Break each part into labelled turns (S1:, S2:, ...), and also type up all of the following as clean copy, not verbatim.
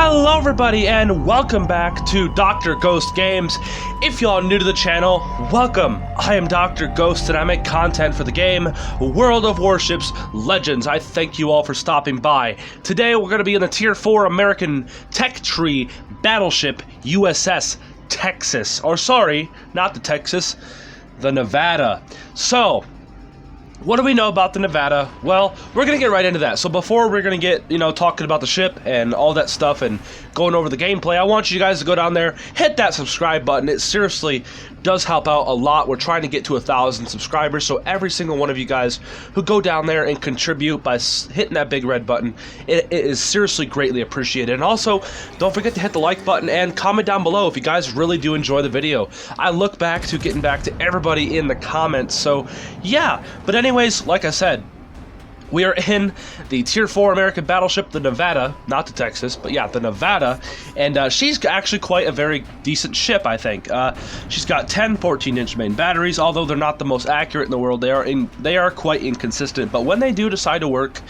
S1: Hello everybody and welcome back to Dr. Ghost Games. If y'all are new to the channel, welcome. I am Dr. Ghost and I make content for the game World of Warships Legends. I thank you all for stopping by. Today we're going to be in the Tier 4 American tech tree battleship USS Texas. Or sorry, not the Texas, the Nevada. So, what do we know about the Nevada? Well, we're going to get right into that. So before we're going to get, talking about the ship and all that stuff and going over the gameplay, I want you guys to go down there, hit that subscribe button. It seriously does help out a lot. We're trying to get to 1,000 subscribers, so every single one of you guys who go down there and contribute by hitting that big red button, it is seriously greatly appreciated. And also, don't forget to hit the like button and comment down below if you guys really do enjoy the video. I look back to getting back to everybody in the comments, so yeah. But anyways, like I said, we are in the Tier 4 American battleship, the Nevada, not the Texas, but yeah, the Nevada, and she's actually quite a very decent ship, I think. She's got 10 14-inch main batteries, although they're not the most accurate in the world. They are quite inconsistent, but when they do decide to work,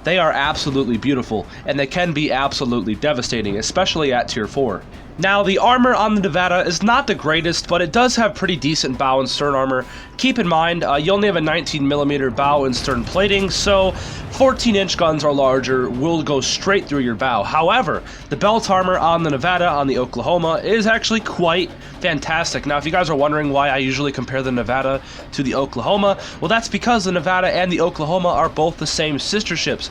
S1: they are absolutely beautiful, and they can be absolutely devastating, especially at Tier 4. Now, the armor on the Nevada is not the greatest, but it does have pretty decent bow and stern armor. Keep in mind, you only have a 19mm bow and stern plating, so 14-inch guns or larger will go straight through your bow. However, the belt armor on the Nevada, on the Oklahoma, is actually quite fantastic. Now, if you guys are wondering why I usually compare the Nevada to the Oklahoma, well, that's because the Nevada and the Oklahoma are both the same sister ships.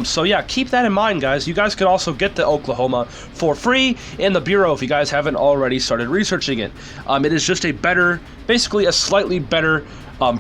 S1: So yeah, keep that in mind, guys. You guys can also get the Oklahoma for free in the Bureau if you guys haven't already started researching it. It is just a better, basically a slightly better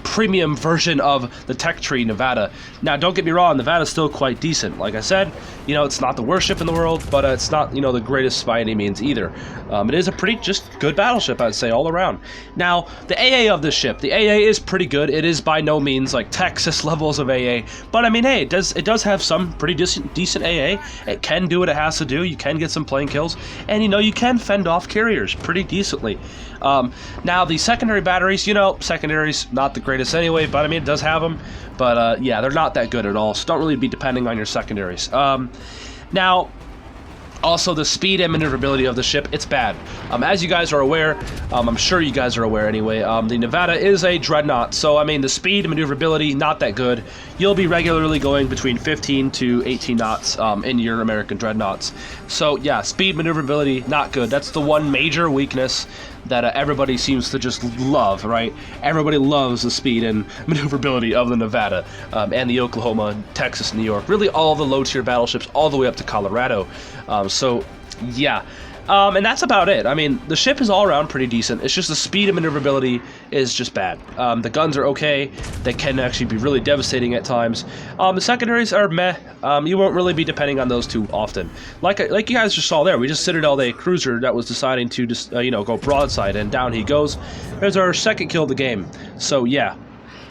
S1: premium version of the tech tree Nevada. Now, don't get me wrong, Nevada's still quite decent. Like I said, it's not the worst ship in the world, but it's not, the greatest by any means either. It is a pretty just good battleship, I'd say, all around. Now, the AA of this ship, the AA is pretty good. It is by no means like Texas levels of AA, but I mean, hey, it does have some pretty decent AA. It can do what it has to do. You can get some plane kills, and you can fend off carriers pretty decently. Now, the secondary batteries, secondaries not the greatest anyway, but I mean, it does have them. But yeah, they're not that good at all, so don't really be depending on your secondaries. Now, also, the speed and maneuverability of the ship, it's bad. As you guys are aware, I'm sure you guys are aware anyway, the Nevada is a dreadnought, so I mean, the speed and maneuverability, not that good. You'll be regularly going between 15 to 18 knots in your American dreadnoughts. So yeah, speed, maneuverability, not good. That's the one major weakness that everybody seems to just love, right? Everybody loves the speed and maneuverability of the Nevada and the Oklahoma, Texas, New York, really all the low-tier battleships all the way up to Colorado. So, yeah. And that's about it. I mean, the ship is all around pretty decent. It's just the speed and maneuverability is just bad. The guns are okay. They can actually be really devastating at times. The secondaries are meh. You won't really be depending on those too often. Like you guys just saw there, we just citadel a cruiser that was deciding to just go broadside, and down he goes. There's our second kill of the game. So yeah.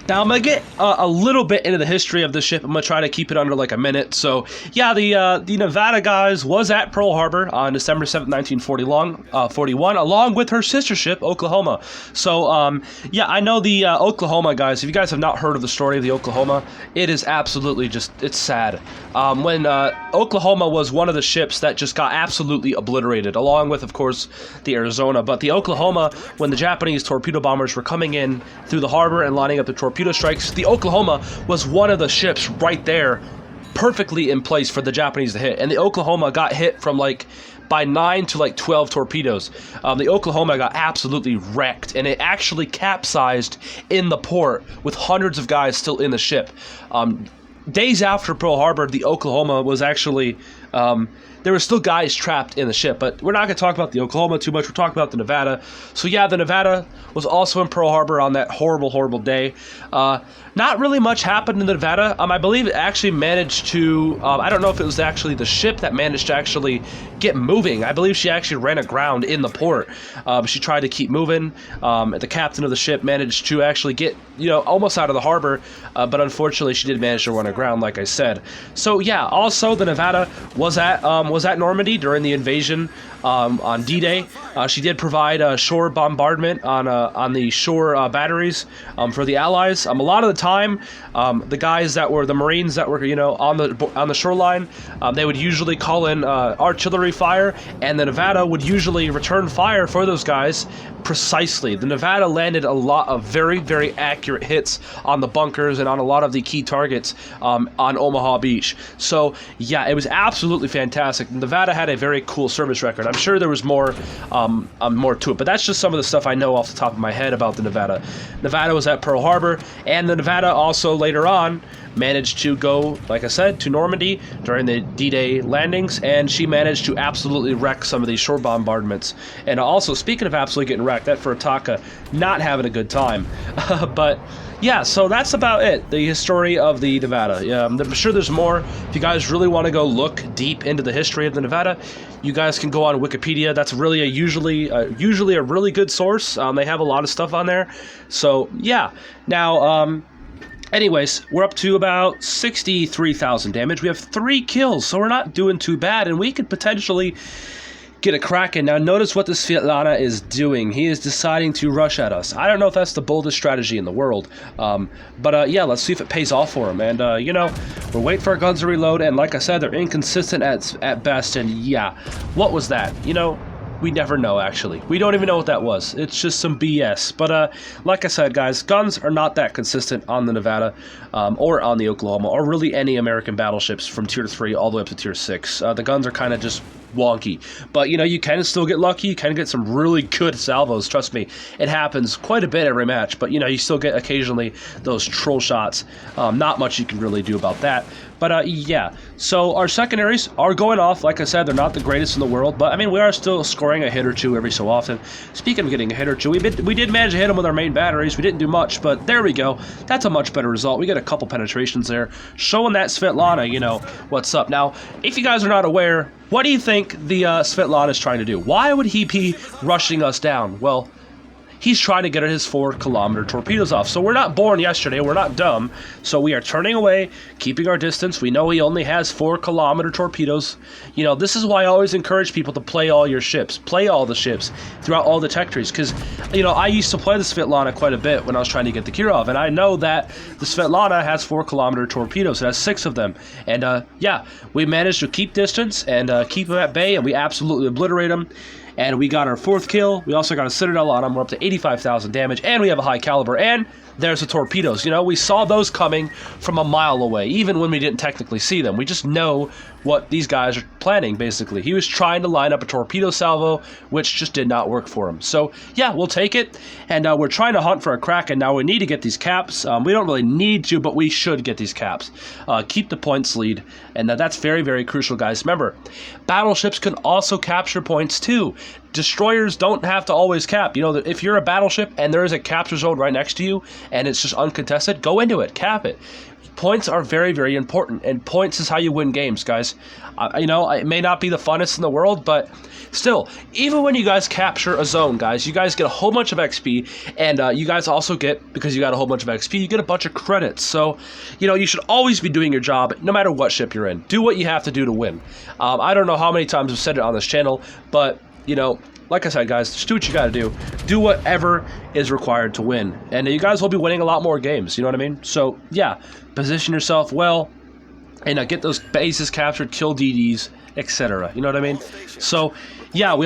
S1: Now, I'm going to get a little bit into the history of the ship. I'm going to try to keep it under like a minute. So, yeah, the Nevada, guys, was at Pearl Harbor on December 7th, 1941, along with her sister ship, Oklahoma. So, yeah, I know the Oklahoma, guys. If you guys have not heard of the story of the Oklahoma, it is absolutely it's sad. When Oklahoma was one of the ships that just got absolutely obliterated, along with, of course, the Arizona. But the Oklahoma, when the Japanese torpedo bombers were coming in through the harbor and lining up the torpedo strikes, the Oklahoma was one of the ships right there, perfectly in place for the Japanese to hit. And the Oklahoma got hit from by 9 to 12 torpedoes. The Oklahoma got absolutely wrecked, and it actually capsized in the port with hundreds of guys still in the ship. Days after Pearl Harbor, the Oklahoma was actually there were still guys trapped in the ship, but we're not going to talk about the Oklahoma too much. We're talking about the Nevada. So yeah, the Nevada was also in Pearl Harbor on that horrible, horrible day. Not really much happened in the Nevada. I believe it actually managed to, I don't know if it was actually the ship that managed to actually get moving. I believe she actually ran aground in the port. She tried to keep moving. The captain of the ship managed to actually get, almost out of the harbor, but unfortunately she did manage to run aground, like I said. So yeah, also the Nevada was at was at Normandy during the invasion on D-Day. She did provide shore bombardment on the shore batteries for the Allies. A lot of the time, the guys that were the Marines that were on the shoreline, they would usually call in artillery fire, and the Nevada would usually return fire for those guys precisely. The Nevada landed a lot of very, very accurate hits on the bunkers and on a lot of the key targets on Omaha Beach. So yeah, it was absolutely fantastic. Nevada had a very cool service record. I'm sure there was more to it, but that's just some of the stuff I know off the top of my head about the Nevada. Nevada was at Pearl Harbor, and the Nevada also later on managed to go, like I said, to Normandy during the D-Day landings, and she managed to absolutely wreck some of these shore bombardments. And also, speaking of absolutely getting wrecked, that Furataka not having a good time. But yeah, so that's about it, the story of the Nevada. I'm sure there's more. If you guys really want to go look deep into the history of the Nevada, you guys can go on Wikipedia. That's really usually a really good source. They have a lot of stuff on there. So yeah, now anyways, we're up to about 63,000 damage. We have 3 kills, so we're not doing too bad, and we could potentially get a Kraken. Now, notice what this Svetlana is doing. He is deciding to rush at us. I don't know if that's the boldest strategy in the world, but yeah, let's see if it pays off for him. And, we're waiting for our guns to reload, and like I said, they're inconsistent at best, and yeah, what was that? We never know, actually. We don't even know what that was. It's just some BS. But like I said, guys, guns are not that consistent on the Nevada or on the Oklahoma or really any American battleships from Tier 3 all the way up to Tier 6. The guns are kind of just wonky. But, you can still get lucky. You can get some really good salvos. Trust me, it happens quite a bit every match. But, you still get occasionally those troll shots. Not much you can really do about that. But, yeah, so our secondaries are going off. Like I said, they're not the greatest in the world, but, I mean, we are still scoring a hit or two every so often. Speaking of getting a hit or two, we did manage to hit them with our main batteries. We didn't do much, but there we go. That's a much better result. We get a couple penetrations there, showing that Svetlana, what's up. Now, if you guys are not aware, what do you think the Svetlana is trying to do? Why would he be rushing us down? Well, he's trying to get his 4-kilometer torpedoes off. So we're not born yesterday. We're not dumb. So we are turning away, keeping our distance. We know he only has 4-kilometer torpedoes. This is why I always encourage people to play all your ships. Play all the ships throughout all the tech trees. Because, I used to play the Svetlana quite a bit when I was trying to get the Kirov. And I know that the Svetlana has 4-kilometer torpedoes. It has 6 of them. And, yeah, we managed to keep distance and keep them at bay. And we absolutely obliterate them. And we got our 4th kill. We also got a Citadel on them. We're up to 85,000 damage. And we have a high caliber. And there's the torpedoes. We saw those coming from a mile away, even when we didn't technically see them. We just know what these guys are planning, basically. He was trying to line up a torpedo salvo, which just did not work for him. So, yeah, we'll take it. And we're trying to hunt for a Kraken. Now, we need to get these caps. We don't really need to, but we should get these caps. Keep the points lead. And that's very, very crucial, guys. Remember, battleships can also capture points, too. Destroyers don't have to always cap. If you're a battleship and there is a capture zone right next to you and it's just uncontested, go into it, cap it. Points are very, very important, and points is how you win games, guys. It may not be the funnest in the world, but still, even when you guys capture a zone, guys, you guys get a whole bunch of XP, and you guys also get, because you got a whole bunch of XP, you get a bunch of credits. So, you should always be doing your job, no matter what ship you're in. Do what you have to do to win. I don't know how many times I've said it on this channel, but, like I said, guys, just do what you got to do. Do whatever is required to win. And you guys will be winning a lot more games, you know what I mean? So, yeah, position yourself well, and get those bases captured, kill DDs, etc. You know what I mean? So, yeah, we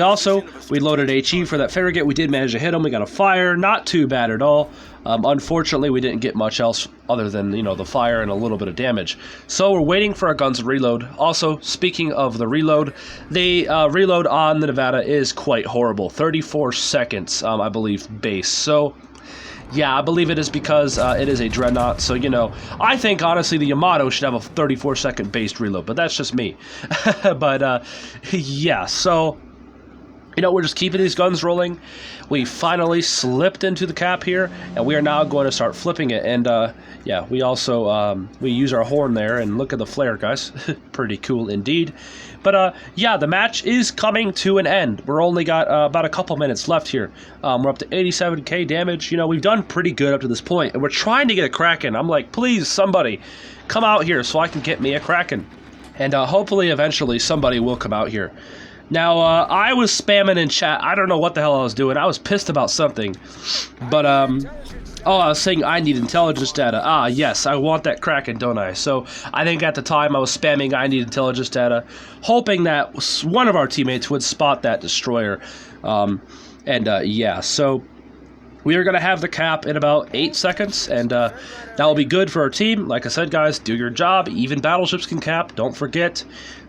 S1: loaded HE for that frigate. We did manage to hit him. We got a fire. Not too bad at all. Unfortunately, we didn't get much else other than, the fire and a little bit of damage. So we're waiting for our guns to reload. Also, speaking of the reload, the reload on the Nevada is quite horrible. 34 seconds, I believe, base. So, yeah, I believe it is because it is a Dreadnought. So, I think, honestly, the Yamato should have a 34-second based reload. But that's just me. But, yeah, so we're just keeping these guns rolling. We finally slipped into the cap here, and we are now going to start flipping it. And, yeah, we also, we use our horn there, and look at the flare, guys. Pretty cool indeed. But, yeah, the match is coming to an end. We're only got about a couple minutes left here. We're up to 87k damage. We've done pretty good up to this point, and we're trying to get a Kraken. I'm like, please, somebody, come out here so I can get me a Kraken. And hopefully, eventually, somebody will come out here. Now, I was spamming in chat. I don't know what the hell I was doing. I was pissed about something. But, oh, I was saying I need intelligence data. Ah, yes, I want that Kraken, don't I? So, I think at the time I was spamming I need intelligence data, hoping that one of our teammates would spot that destroyer. Yeah, so we are going to have the cap in about 8 seconds, and that will be good for our team. Like I said, guys, do your job. Even battleships can cap, don't forget.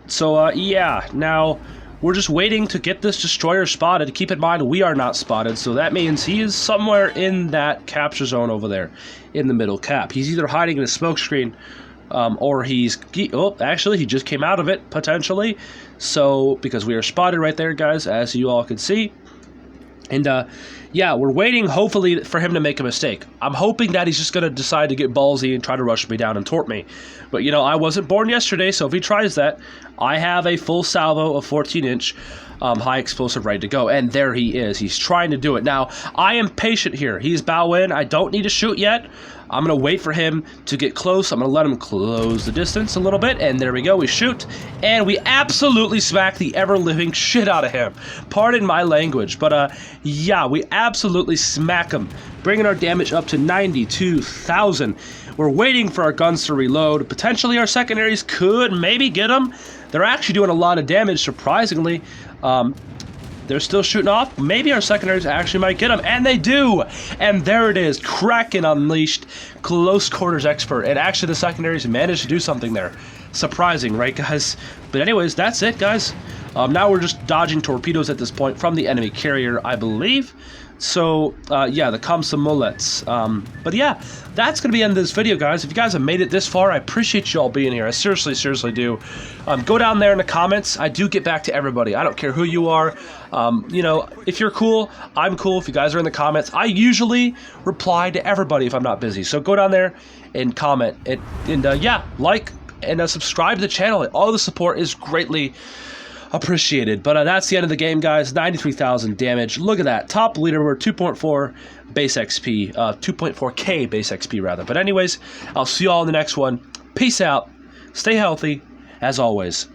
S1: So, yeah, now we're just waiting to get this destroyer spotted. Keep in mind, we are not spotted, so that means he is somewhere in that capture zone over there, in the middle cap. He's either hiding in a smoke screen, or actually, he just came out of it, potentially. So, because we are spotted right there, guys, as you all can see. And, yeah, we're waiting, hopefully, for him to make a mistake. I'm hoping that he's just going to decide to get ballsy and try to rush me down and tort me. But, you know, I wasn't born yesterday, so if he tries that, I have a full salvo of 14-inch high explosive ready to go. And there he is. He's trying to do it. Now, I am patient here. He's bow in. I don't need to shoot yet. I'm going to wait for him to get close. I'm going to let him close the distance a little bit. And there we go. We shoot. And we absolutely smack the ever-living shit out of him. Pardon my language. But, yeah, we absolutely smack him, bringing our damage up to 92,000. We're waiting for our guns to reload. Potentially our secondaries could maybe get him. They're actually doing a lot of damage, surprisingly. They're still shooting off. Maybe our secondaries actually might get them, and they do. And there it is, Kraken unleashed, close quarters expert. And actually, the secondaries managed to do something there. Surprising, right, guys? But anyways, that's it, guys. Now we're just dodging torpedoes at this point from the enemy carrier, I believe. So, yeah, the Komsomolets. But yeah, that's going to be the end of this video, guys. If you guys have made it this far, I appreciate you all being here. I seriously, seriously do. Go down there in the comments. I do get back to everybody. I don't care who you are. You know, if you're cool, I'm cool. If you guys are in the comments, I usually reply to everybody if I'm not busy. So go down there and comment. And yeah, like and subscribe to the channel. All the support is greatly appreciated. But that's the end of the game, guys. 93,000 damage. Look at that. Top leaderboard, 2.4 base XP. 2.4k base XP, rather. But anyways, I'll see you all in the next one. Peace out. Stay healthy, as always.